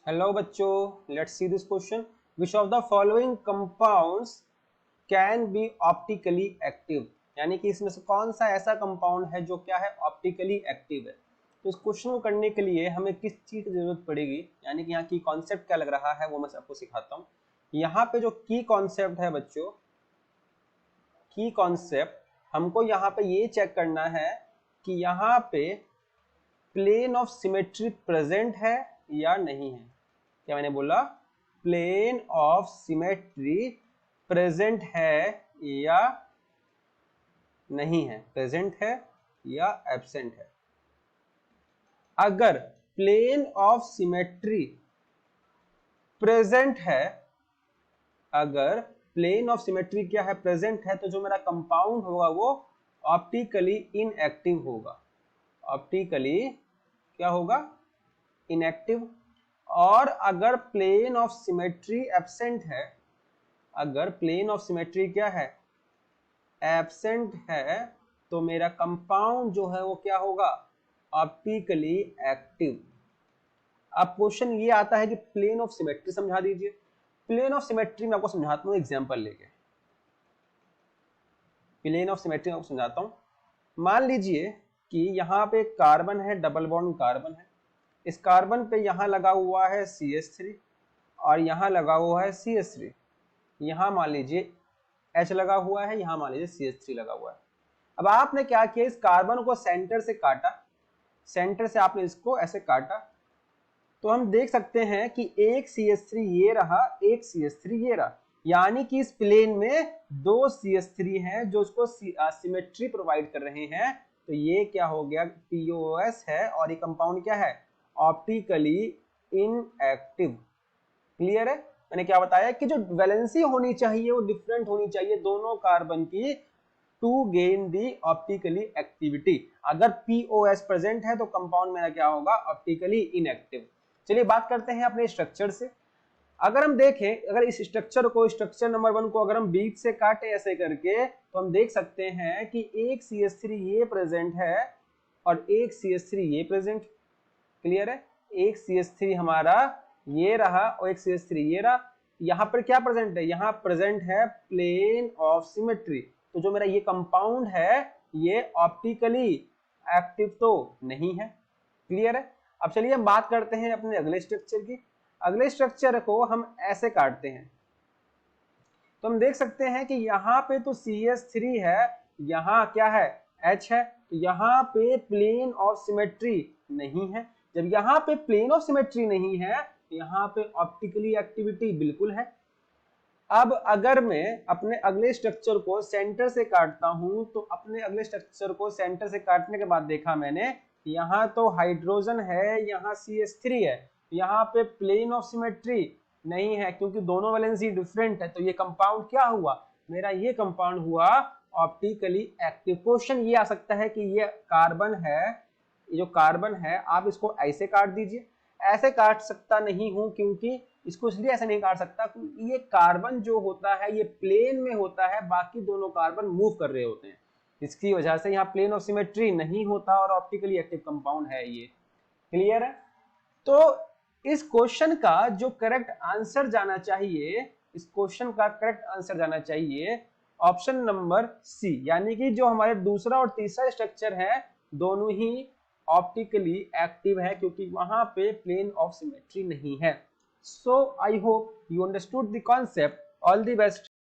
Hello बच्चों, let's see this question. Which of the following compounds can be optically active? यानी कि इसमें से कौन सा ऐसा कंपाउंड है जो क्या है, ऑप्टिकली एक्टिव है। तो इस क्वेश्चन को करने के लिए हमें किस चीज की जरूरत पड़ेगी, यानी कि यहाँ की कॉन्सेप्ट क्या लग रहा है वो मैं आपको सिखाता हूँ। यहाँ पे जो की कॉन्सेप्ट है बच्चों, की कॉन्सेप्ट हमको यहाँ पे ये चेक करना है कि यहाँ पे प्लेन ऑफ सिमेट्री प्रेजेंट है या नहीं है। क्या मैंने बोला? प्लेन ऑफ सिमेट्री प्रेजेंट है या नहीं है, प्रेजेंट है या एब्सेंट है। अगर प्लेन ऑफ सिमेट्री प्रेजेंट है, अगर प्लेन ऑफ सिमेट्री क्या है, प्रेजेंट है, तो जो मेरा कंपाउंड होगा वो ऑप्टिकली इनएक्टिव होगा। ऑप्टिकली क्या होगा? इनएक्टिव। और अगर प्लेन ऑफ सिमेट्री एब्सेंट है, अगर प्लेन ऑफ सिमेट्री क्या है, एब्सेंट है, तो मेरा कंपाउंड जो है वो क्या होगा? Optically active. अब क्वेश्चन ये आता है कि प्लेन ऑफ सिमेट्री समझा दीजिए। प्लेन ऑफ सिमेट्री में आपको समझाता हूं एग्जांपल लेके। प्लेन ऑफ सिमेट्री में आपको समझाता हूं। मान लीजिए कि यहाँ पे कार्बन है, डबल बॉन्ड कार्बन है। इस कार्बन पे यहाँ लगा हुआ है CH3 और यहाँ लगा हुआ है CH3। यहाँ मान लीजिए H लगा हुआ है, यहाँ मान लीजिए CH3 लगा हुआ है। अब आपने क्या किया, इस कार्बन को सेंटर से काटा, सेंटर से आपने इसको ऐसे काटा, तो हम देख सकते हैं कि एक CH3 ये रहा, एक CH3 ये रहा। यानी कि इस प्लेन में दो CH3 हैं जो उसको सिमेट्री प्रोवाइड कर रहे हैं। तो ये क्या हो गया, POS है और ये कंपाउंड क्या है, ऑप्टिकली इनएक्टिव। क्लियर है? मैंने क्या बताया कि जो वैलेंसी होनी चाहिए वो डिफरेंट होनी चाहिए दोनों कार्बन की, to gain the optically activity. अगर POS प्रेजेंट है तो कंपाउंड मेरा क्या होगा, ऑप्टिकली इनएक्टिव। चलिए बात करते हैं अपने स्ट्रक्चर से। अगर हम देखें, अगर इस स्ट्रक्चर को, स्ट्रक्चर नंबर 1 को अगर हम बीच से काटे ऐसे करके, तो हम देख सकते हैं कि एक CH3 ये प्रेजेंट है और एक CH3 ये प्रेजेंट। क्लियर है? एक CH3 हमारा ये रहा और एक CH3 ये रहा। यहां पर क्या प्रेजेंट है, यहां प्रेजेंट है प्लेन ऑफ सिमेट्री। तो जो मेरा ये कंपाउंड है ये ऑप्टिकली एक्टिव तो नहीं है। क्लियर है? अब चलिए हम बात करते हैं अपने अगले स्ट्रक्चर की। अगले स्ट्रक्चर को हम ऐसे काटते हैं, तो हम देख सकते हैं कि यहाँ पे तो CH3 है, यहाँ क्या है, H है। तो यहाँ पे प्लेन ऑफ सिमेट्री नहीं है। जब यहाँ पे प्लेन ऑफ सिमेट्री नहीं है तो यहाँ पे ऑप्टिकली एक्टिविटी बिल्कुल है। अब अगर मैं अपने अगले स्ट्रक्चर को सेंटर से काटता हूं, तो अपने अगले स्ट्रक्चर को सेंटर से काटने के बाद देखा मैंने, यहाँ तो हाइड्रोजन है, यहाँ CH3 है, यहाँ पे प्लेन ऑफ सिमेट्री नहीं है क्योंकि दोनों वैलेंसी डिफरेंट है। तो ये कंपाउंड क्या हुआ, मेरा ये कंपाउंड हुआ ऑप्टिकली एक्टिव। क्वेश्चन ये आ सकता है कि ये कार्बन है, ये जो कार्बन है आप इसको ऐसे काट दीजिए। ऐसे काट सकता नहीं हूं क्योंकि इसको इसलिए ऐसे नहीं काट सकता क्योंकि ये कार्बन जो होता है ये प्लेन में होता है, बाकी दोनों कार्बन मूव कर रहे होते हैं। इसकी वजह से यहाँ प्लेन ऑफ सिमेट्री नहीं होता और ऑप्टिकली एक्टिव कंपाउंड है ये। क्लियर है? तो इस क्वेश्चन का जो करेक्ट आंसर जाना चाहिए, इस क्वेश्चन का करेक्ट आंसर जाना चाहिए ऑप्शन नंबर सी, यानी कि जो हमारे दूसरा और तीसरा स्ट्रक्चर है दोनों ही ऑप्टिकली एक्टिव है क्योंकि वहां पे प्लेन ऑफ सिमेट्री नहीं है। So I hope you understood the concept. All the best.